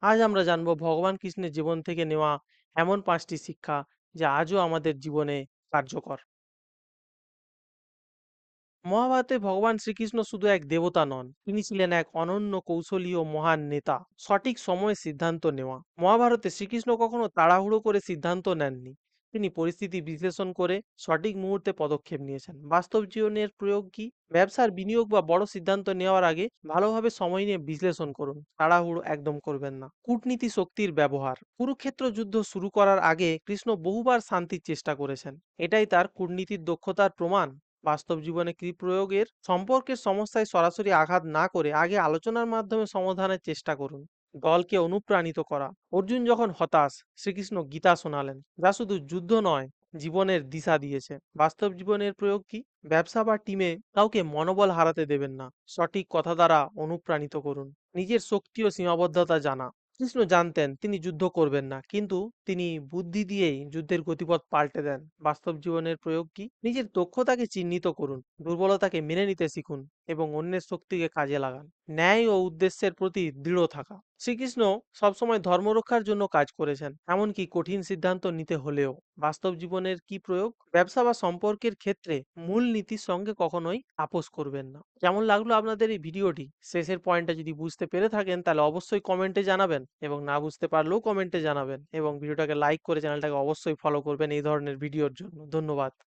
আজ আমরা জানবো ভগবান কৃষ্ণের জীবন থেকে নেওয়া এমন 5টি শিক্ষা যা আজও আমাদের জীবনে কার্যকর। মহাভারতে ভগবান শ্রীকৃষ্ণ শুধু এক দেবতা নন, তিনি ছিলেন এক অনন্য কৌশলী ও মহান নেতা। সঠিক সময়ে সিদ্ধান্ত নেওয়া। মহাভারতে শ্রীকৃষ্ণ কখনো তাড়াহুড়ো করে সিদ্ধান্ত নেননি। তিনি পরিস্থিতি বিশ্লেষণ করে সঠিক মুহূর্তে পদক্ষেপ নিয়েছেন। বাস্তব জীবনের প্রয়োগ কি? ব্যবসার বিনিয়োগ বা বড় সিদ্ধান্ত নেওয়ার আগে ভালোভাবে সময় নিয়ে বিশ্লেষণ করুন, তাড়াহুড়ো একদম করবেন না। কূটনীতি শক্তির ব্যবহার। কুরুক্ষেত্র যুদ্ধ শুরু করার আগে কৃষ্ণ বহুবার শান্তির চেষ্টা করেছেন। এটাই তার কূটনীতির দক্ষতার প্রমাণ। বাস্তব জীবনে কি প্রয়োগের? সম্পর্কের সমস্যায় সরাসরি আঘাত না করে আগে আলোচনার মাধ্যমে সমাধানের চেষ্টা করুন। দলকে অনুপ্রাণিত করা। অর্জুন যখন হতাশ, শ্রীকৃষ্ণ গীতা শোনালেন, যা শুধু যুদ্ধ নয়, জীবনের দিশা দিয়েছে। বাস্তব জীবনের প্রয়োগ কি? ব্যবসা বা টিমে কাউকে মনোবল হারাতে দেবেন না, সঠিক কথা দ্বারা অনুপ্রাণিত করুন। নিজের শক্তি ও সীমাবদ্ধতা জানা। কৃষ্ণ জানতেন তিনি যুদ্ধ করবেন না, কিন্তু তিনি বুদ্ধি দিয়েই যুদ্ধের গতিপথ পাল্টে দেন। বাস্তব জীবনের প্রয়োগ কি? নিজের দক্ষতাকে চিহ্নিত করুন, দুর্বলতাকে মেনে নিতে শিখুন এবং অন্যের শক্তিকে কাজে লাগান। ন্যায় ও উদ্দেশ্যের প্রতি দৃঢ় থাকা। শ্রীকৃষ্ণ সবসময় ধর্ম রক্ষার জন্য কাজ করেছেন, এমনকি কঠিন সিদ্ধান্ত নিতে হলেও। বাস্তব জীবনের কি প্রয়োগ? ব্যবসা বা সম্পর্কের ক্ষেত্রে মূল নীতির সঙ্গে কখনোই আপোষ করবেন না। কেমন লাগলো আপনাদের এই ভিডিওটি? শেষের পয়েন্টটা যদি বুঝতে পেরে থাকেন তাহলে অবশ্যই কমেন্টে জানাবেন, এবং না বুঝতে পারলেও কমেন্টে জানাবেন, এবং ভিডিওটাকে লাইক করে চ্যানেলটাকে অবশ্যই ফলো করবেন এই ধরনের ভিডিওর জন্য। ধন্যবাদ।